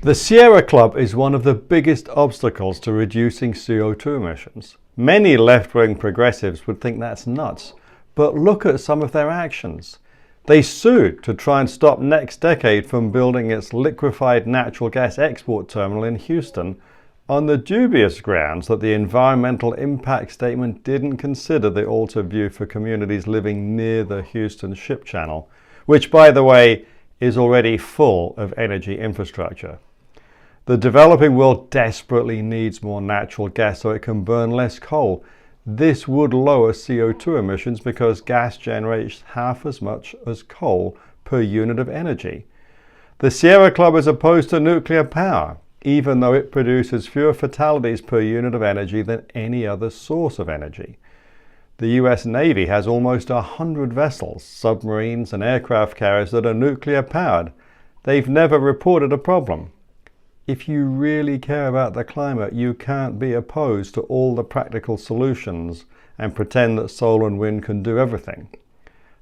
The Sierra Club is one of the biggest obstacles to reducing CO2 emissions. Many left-wing progressives would think that's nuts, but look at some of their actions. They sued to try and stop NextDecade from building its liquefied natural gas export terminal in Houston on the dubious grounds that the environmental impact statement didn't consider the altered view for communities living near the Houston Ship Channel, which, by the way, is already full of energy infrastructure. The developing world desperately needs more natural gas so it can burn less coal. This would lower CO2 emissions because gas generates half as much as coal per unit of energy. The Sierra Club is opposed to nuclear power, even though it produces fewer fatalities per unit of energy than any other source of energy. The US Navy has almost 100 vessels, submarines and aircraft carriers that are nuclear powered. They've never reported a problem. If you really care about the climate, you can't be opposed to all the practical solutions and pretend that solar and wind can do everything.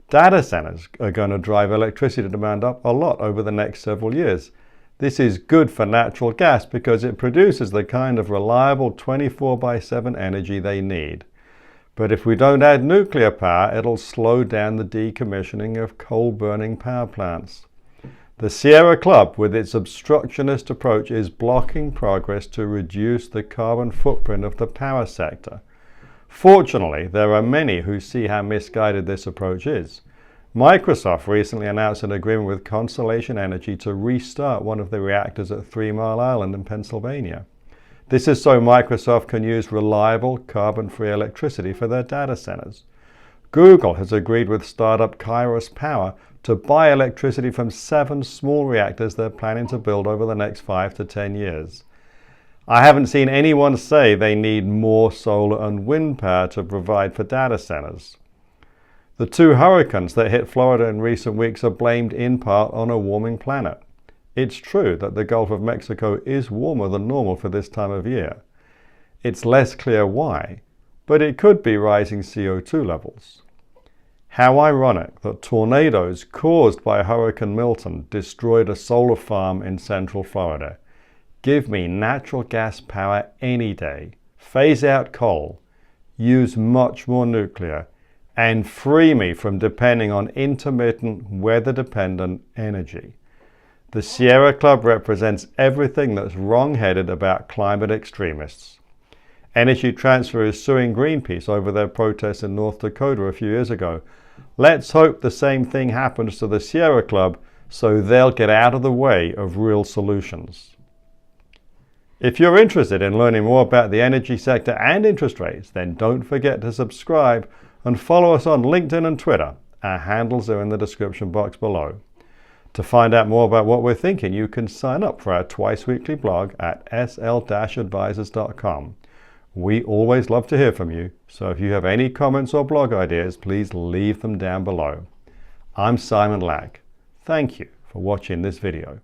Data centers are going to drive electricity demand up a lot over the next several years. This is good for natural gas because it produces the kind of reliable 24/7 energy they need. But if we don't add nuclear power, it'll slow down the decommissioning of coal-burning power plants. The Sierra Club, with its obstructionist approach, is blocking progress to reduce the carbon footprint of the power sector. Fortunately, there are many who see how misguided this approach is. Microsoft recently announced an agreement with Constellation Energy to restart one of the reactors at 3 Mile Island in Pennsylvania. This is so Microsoft can use reliable, carbon-free electricity for their data centers. Google has agreed with startup Kairos Power to buy electricity from 7 small reactors they're planning to build over the next 5 to 10 years. I haven't seen anyone say they need more solar and wind power to provide for data centers. The 2 hurricanes that hit Florida in recent weeks are blamed in part on a warming planet. It's true that the Gulf of Mexico is warmer than normal for this time of year. It's less clear why, but it could be rising CO2 levels. How ironic that tornadoes caused by Hurricane Milton destroyed a solar farm in central Florida. Give me natural gas power any day, phase out coal, use much more nuclear, and free me from depending on intermittent, weather-dependent energy. The Sierra Club represents everything that's wrong-headed about climate extremists. Energy Transfer is suing Greenpeace over their protests in North Dakota a few years ago. Let's hope the same thing happens to the Sierra Club so they'll get out of the way of real solutions. If you're interested in learning more about the energy sector and interest rates, then don't forget to subscribe and follow us on LinkedIn and Twitter. Our handles are in the description box below. To find out more about what we're thinking, you can sign up for our twice-weekly blog at sl-advisors.com. We always love to hear from you, so if you have any comments or blog ideas, please leave them down below. I'm Simon Lack. Thank you for watching this video.